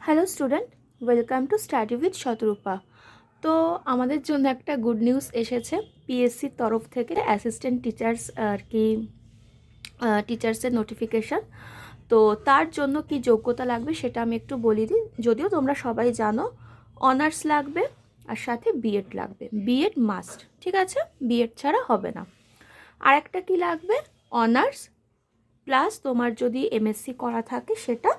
Hello student, welcome to study with Shatarupa. তো আমাদের জন্য একটা গুড নিউজ এসেছে পিএসসির তরফ থেকে অ্যাসিস্ট্যান্ট টিচার্স আর কি টিচার্সের নোটিফিকেশান। তো তার জন্য কি যোগ্যতা লাগবে সেটা আমি একটু বলে দিই। যদিও তোমরা সবাই জানো অনার্স লাগবে আর সাথে বিএড লাগবে, বিএড মাস্ট, ঠিক আছে, বিএড ছাড়া হবে না। আর একটা কি লাগবে, অনার্স প্লাস তোমার যদি এমএসসি করা থাকে সেটা,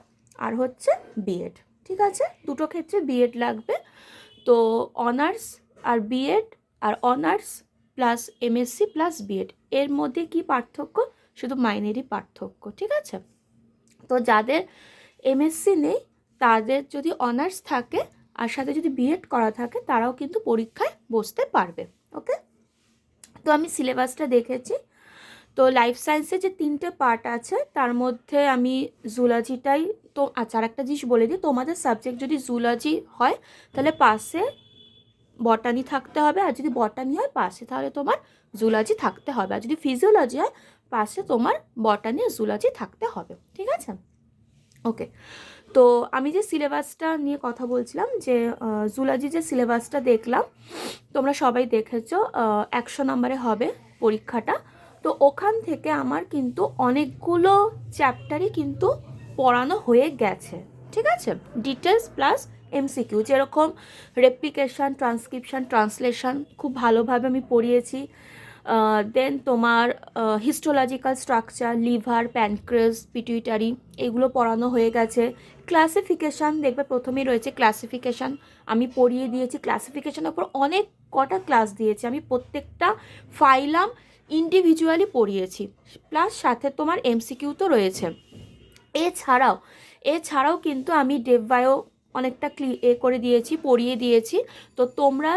আর হচ্ছে বিএড, ঠিক আছে, দুটো ক্ষেত্রে বিএড লাগবে। তো অনার্স আর বিএড আর honours plus MSc plus B Ed এর মধ্যে কি পার্থক্য, শুধু মাইনেরই পার্থক্য, ঠিক আছে। তো যাদের এমএসসি নেই তাদের যদি অনার্স থাকে আর সাথে যদি বিএড করা থাকে তারাও কিন্তু পরীক্ষায় বসতে পারবে। ওকে, তো আমি সিলেবাসটা দেখেছি। তো লাইফ সায়েন্সে যে 3টে পার্ট আছে তার মধ্যে আমি জুলজিটাই তো, আচ্ছা আর একটা জিনিস বলে দিই, তোমাদের সাবজেক্ট যদি জুলজি হয় তাহলে পাশে বটানি থাকতে হবে, আর যদি বটানি হয় পাশে তাহলে তোমার জুলজি থাকতে হবে, আর যদি ফিজিওলজি হয় পাশে তোমার বটানি আর জুলজি থাকতে হবে, ঠিক আছে। ওকে, তো আমি যে সিলেবাসটা নিয়ে কথা বলছিলাম, যে জুলজি যে সিলেবাসটা দেখলাম তোমরা সবাই দেখেছো, 100 নম্বরে হবে পরীক্ষাটা। তো ওখান থেকে আমার কিন্তু অনেকগুলো চ্যাপ্টারই কিন্তু পড়ানো হয়ে গেছে, ঠিক আছে, ডিটেলস প্লাস এমসিকিউ, যেরকম রেপ্লিকেশান, ট্রান্সক্রিপশান, ট্রান্সলেশন খুব ভালোভাবে আমি পড়িয়েছি। দেন তোমার histological structure, liver, pancreas, pituitary এগুলো পড়ানো হয়ে গেছে। ক্লাসিফিকেশান দেখবে প্রথমেই রয়েছে ক্লাসিফিকেশান, আমি পড়িয়ে দিয়েছি। ক্লাসিফিকেশানের উপর অনেক কটা ক্লাস দিয়েছি আমি, প্রত্যেকটা ফাইলাম ইন্ডিভিজুয়ালি পড়িয়েছি, প্লাস সাথে তোমার এমসিকিউ তো রয়েছে। এছাড়াও কিন্তু আমি ডেভবায়ো অনেকটা করে দিয়েছি, পড়িয়ে দিয়েছি। তো তোমরা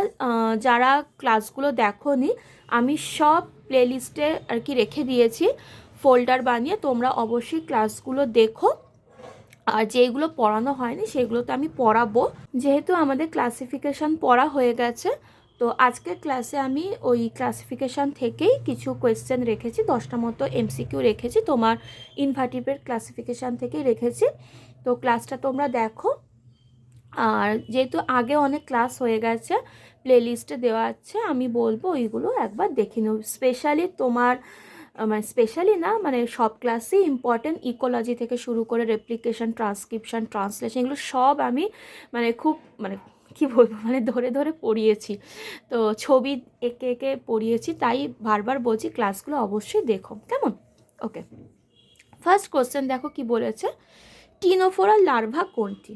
যারা ক্লাসগুলো দেখোনি আমি সব প্লেলিস্টে আর কি রেখে দিয়েছি ফোল্ডার বানিয়ে, তোমরা অবশ্যই ক্লাসগুলো দেখো। আর যেগুলো পড়ানো হয়নি সেগুলো তো আমি পড়াবো, যেহেতু আমাদের ক্লাসিফিকেশান পড়া হয়ে গেছে। তো আজকের ক্লাসে আমি ওই ক্লাসিফিকেশান থেকেই কিছু কোয়েশ্চেন রেখেছি, 10টা মতো এমসিকিউ রেখেছি, তোমার ইনভার্টিব্রেট ক্লাসিফিকেশান থেকেই রেখেছি। তো ক্লাসটা তোমরা দেখো। আর যেহেতু আগে অনেক ক্লাস হয়ে গেছে প্লেলিস্টে দেওয়া আছে, আমি বলবো ওইগুলো একবার দেখে নিও। স্পেশালি তোমার মানে স্পেশালি না, মানে সব ক্লাসই ইম্পর্টেন্ট, ইকোলজি থেকে শুরু করে রেপ্লিকেশন, ট্রান্সক্রিপশন, ট্রান্সলেশন এগুলো সব আমি মানে খুব মানে কি বলবো, মানে ধরে ধরে পড়িয়েছি। তো ছবি এঁকে এঁকে পড়িয়েছি, তাই বারবার বলছি ক্লাসগুলো অবশ্যই দেখো, কেমন। ওকে, ফার্স্ট কোশ্চেন দেখো কি বলেছে, টিনোফোরা লার্ভা কোনটি?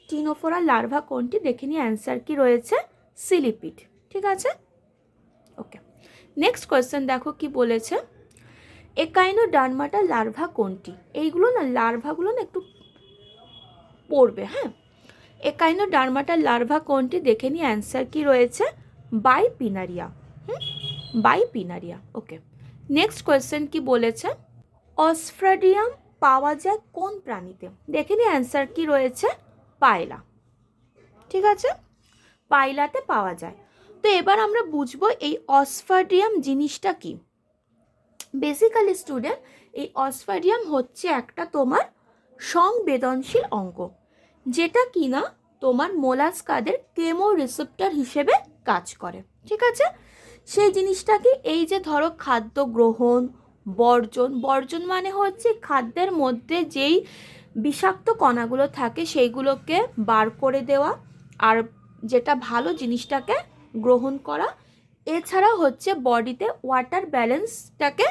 টিনোফোরা লার্ভা কোনটি, দেখে নিয়ে অ্যান্সার কি রয়েছে, সিলিপিড, ঠিক আছে। ওকে, নেক্সট কোয়েশ্চেন দেখো কি বলেছে, একাইনোডার্মাটা লার্ভা কোনটি? এইগুলো না, লার্ভাগুলো না একটু পড়বে, হ্যাঁ। একাইনোডার্মাটা লার্ভা কোনটি, দেখে নিয়ে অ্যান্সার কি রয়েছে, বাইপিনারিয়া। বাইপিনারিয়া। ওকে, নেক্সট কোয়েশ্চেন কি বলেছে, অসফ্রাডিয়াম পাওয়া যায় কোন প্রাণীতে? দেখে নিয়ে অ্যান্সার কি রয়েছে, পায়রা, ঠিক আছে, পাইলাতে পাওয়া যায়। তো এবার আমরা বুঝবো এই অসফাডিয়াম জিনিসটা কি। বেসিক্যালি স্টুডেন্ট, এই অসফাডিয়াম হচ্ছে একটা তোমার সংবেদনশীল অঙ্গ, যেটা কিনা তোমার মোলাস্কাদের কেমো রিসেপ্টর হিসেবে কাজ করে, ঠিক আছে। সেই জিনিসটা কি, এই যে ধরো খাদ্য গ্রহণ, বর্জন মানে হচ্ছে খাদ্যের মধ্যে যেই বিষাক্ত কণাগুলো থাকে সেইগুলোকে বার করে দেওয়া, আর যেটা ভালো জিনিসটাকে গ্রহণ করা। এছাড়া হচ্ছে বডিতে ওয়াটার ব্যালেন্সটাকে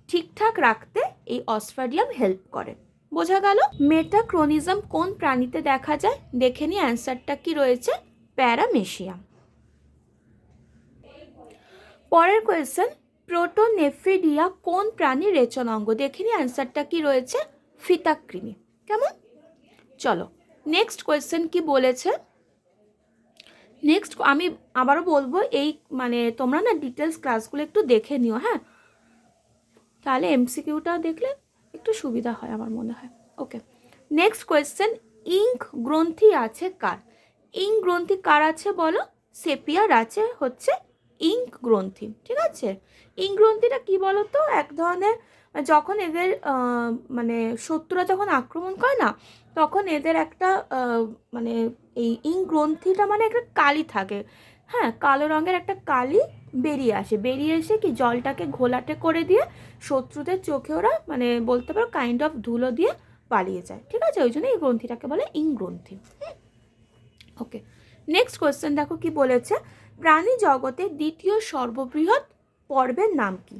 ঠিকঠাক রাখতে এই অসফাডিয়াম হেল্প করে, বোঝা গেল। মেটাক্রোনিজম কোন প্রাণীতে দেখা যায়? দেখে নিই অ্যান্সারটা কি রয়েছে, প্যারামেশিয়াম। পরের কোয়েশ্চেন, প্রোটোনেফ্রিডিয়া কোন প্রাণীর রেচনাঙ্গ? দেখে নিই অ্যান্সারটা কি রয়েছে, ফিতাকৃমি, কেমন। চলো নেক্সট কোয়েশ্চেন কি বলেছে, নেক্সট আমি আবারও বলবো, এই মানে তোমরা না ডিটেলস ক্লাসগুলো একটু দেখে নিও, হ্যাঁ, তাহলে এমসিকিউটা দেখলে একটু সুবিধা হয় আমার মনে হয়। ওকে, নেক্সট কোয়েশ্চেন, ইঙ্ক গ্রন্থি আছে কার? ইঙ্ক গ্রন্থি কার আছে বলো, সেপিয়ার আছে হচ্ছে ইঙ্ক গ্রন্থি, ঠিক আছে। ইঙ্ক গ্রন্থিটা কি বলো তো, এক ধরনের যখন এদের মানে শত্রুরা যখন আক্রমণ করে না, তখন এদের একটা মানে এই ইং গ্রন্থিটা মানে একটা কালি থাকে, হ্যাঁ, কালো রঙের একটা কালি বেরিয়ে আসে, বেরিয়ে এসে কি জলটাকে ঘোলাটে করে দিয়ে শত্রুদের চোখে ওরা মানে বলতে পারো কাইন্ড অফ ধুলো দিয়ে পালিয়ে যায়, ঠিক আছে? ওই জন্য এই গ্রন্থিটাকে বলে ইং গ্রন্থি। ওকে, নেক্সট কোয়েশ্চেন দেখো কি বলেছে, প্রাণী জগতে দ্বিতীয় সর্ববৃহৎ পর্বের নাম কি?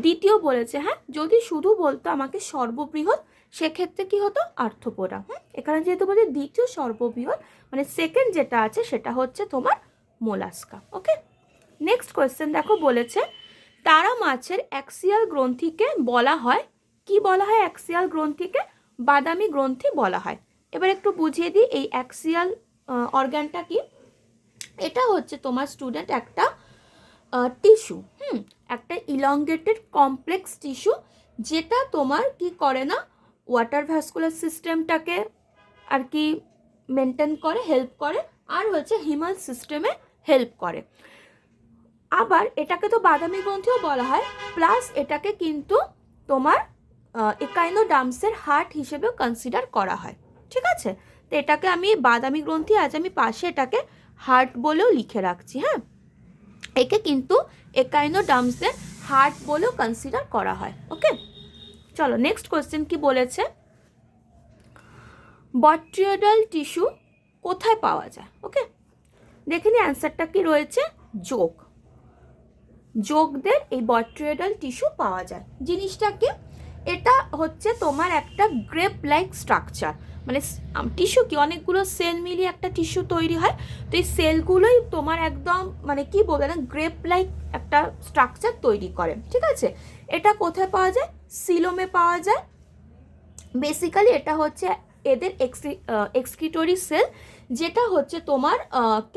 দ্বিতীয় বলেছে, হ্যাঁ, যদি শুধু বলতো আমাকে সর্ববৃহৎ সেক্ষেত্রে কি হতো, আর্থ্রোপোডা। এখানে যেহেতু বলে দ্বিতীয় সর্ববৃহৎ মানে সেকেন্ড যেটা আছে সেটা হচ্ছে তোমার মোলাস্কা। ওকে, নেক্সট কোয়েশ্চেন দেখো বলেছে, তারা মাছের অ্যাক্সিয়াল গ্রন্থিকে বলা হয় কি বলা হয়? অ্যাক্সিয়াল গ্রন্থিকে বাদামি গ্রন্থি বলা হয়। এবার একটু বুঝিয়ে দিই এই অ্যাক্সিয়াল অর্গানটা কি। এটা হচ্ছে তোমার স্টুডেন্ট একটা টিস্যু, একটা ইলংগেটেড কমপ্লেক্স টিস্যু, যেটা তোমার কি করে না, ওয়াটার ভ্যাসকুলার সিস্টেমটাকে আর কি মেনটেন করে, হেল্প করে, আর হচ্ছে হিমাল সিস্টেমে হেল্প করে। আবার এটাকে তো বাদামি গ্রন্থিও বলা হয়, প্লাস এটাকে কিন্তু তোমার একাইনোডার্মসের হার্ট হিসেবেও কনসিডার করা হয়, ঠিক আছে? তো এটাকে আমি বাদামি গ্রন্থি, আজ আমি পাশে এটাকে হার্ট বলেও লিখে রাখছি, হ্যাঁ। একে কিন্তু একাইনোডার্মসের হার্ট বলেও কনসিডার করা হয়। ওকে, চলো নেক্সট কোয়েশ্চেন কি বলেছে, বট্রিয়েডাল টিস্যু কোথায় পাওয়া যায়? ওকে, দেখে নি অ্যান্সারটা কি রয়েছে, যোগ। যোগদের এই বট্রিয়েডাল টিস্যু পাওয়া যায়। জিনিসটা কি, এটা হচ্ছে তোমার একটা গ্রেপ লাইক স্ট্রাকচার, মানে টিস্যু কি অনেকগুলো সেল মিলিয়ে একটা টিস্যু তৈরি হয়, তো এই সেলগুলোই তোমার একদম মানে কি বলবো না, গ্রেপ লাইক একটা স্ট্রাকচার তৈরি করে, ঠিক আছে? এটা কোথায় পাওয়া যায়? সিলোমে পাওয়া যায়। বেসিক্যালি এটা হচ্ছে এদের এক্সক্রিটরি সেল, যেটা হচ্ছে তোমার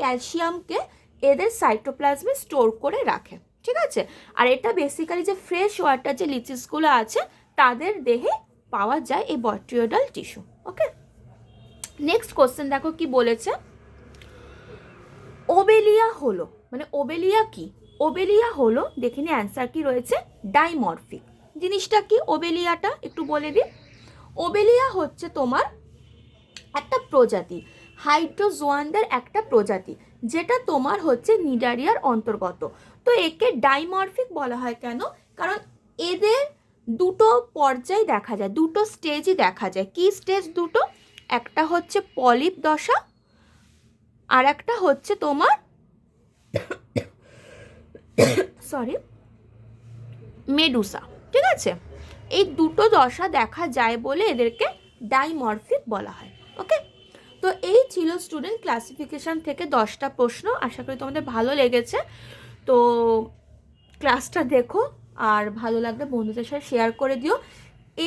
ক্যালসিয়ামকে এদের সাইটোপ্লাজমে স্টোর করে রাখে, ঠিক আছে? আর এটা বেসিক্যালি যে ফ্রেশ ওয়াটার যে লিচিসগুলো আছে তাদের দেহে পাওয়া যায় এই বট্রিয়েডাল টিস্যু। ওকে, নেক্সট কোশ্চেন দেখো কি বলেছে, ওবেলিয়া হলো মানে ওবেলিয়া কি? ওবেলিয়া হলো, দেখে নি অ্যান্সার কি রয়েছে, ডাইমরফিক। জিনিসটা কি ওবেলিয়াটা একটু বলে দিই। ওবেলিয়া হচ্ছে তোমার একটা প্রজাতি, হাইড্রোজোয়ানদের একটা প্রজাতি, যেটা তোমার হচ্ছে নিডারিয়ার অন্তর্গত। তো একে ডাইমরফিক বলা হয় কেন? কারণ এদের দুটো পর্যায় দেখা যায়, দুটো স্টেজই দেখা যায়। কি স্টেজ দুটো? একটা হচ্ছে পলিপ দশা, আর একটা হচ্ছে তোমার সরি মেডুসা, ঠিক আছে? এই দুটো দশা দেখা যায় বলে এদেরকে ডাইমরফিক বলা হয়। ওকে, তো এই ছিল স্টুডেন্ট ক্লাসিফিকেশান থেকে 10টা প্রশ্ন। আশা করি তোমাদের ভালো লেগেছে। তো ক্লাসটা দেখো, আর ভালো লাগলে বন্ধুদের সাথে শেয়ার করে দিও।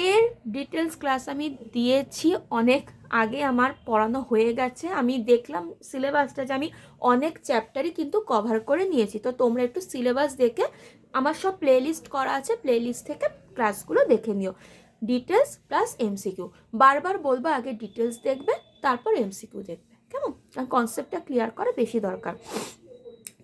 এর ডিটেলস ক্লাস আমি দিয়েছি অনেক আগে, আমার পড়ানো হয়ে গেছে। আমি দেখলাম সিলেবাসটা যে আমি অনেক চ্যাপ্টারই কিন্তু কভার করে নিয়েছি। তো তোমরা একটু সিলেবাস দেখে, আমার সব প্লেলিস্ট করা আছে, প্লেলিস্ট থেকে ক্লাসগুলো দেখে নিও, ডিটেলস প্লাস এমসিকিউ। বারবার বলবো আগে ডিটেলস দেখবে, তারপর এমসিকিউ দেখবে, কেমন? কারণ কনসেপ্টটা ক্লিয়ার করা বেশি দরকার।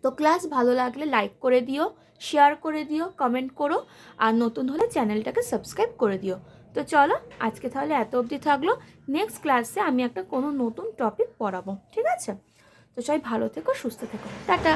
তো ক্লাস ভালো লাগলে লাইক করে দিও, শেয়ার করে দিও, কমেন্ট করো, আর নতুন হলে চ্যানেলটাকে সাবস্ক্রাইব করে দিও। তো চলো আজকে তাহলে এত অবধি থাকলো। নেক্সট ক্লাসে আমি একটা কোনো নতুন টপিক পড়াবো, ঠিক আছে? তো সবাই ভালো থেকো, সুস্থ থেকো, টাটা।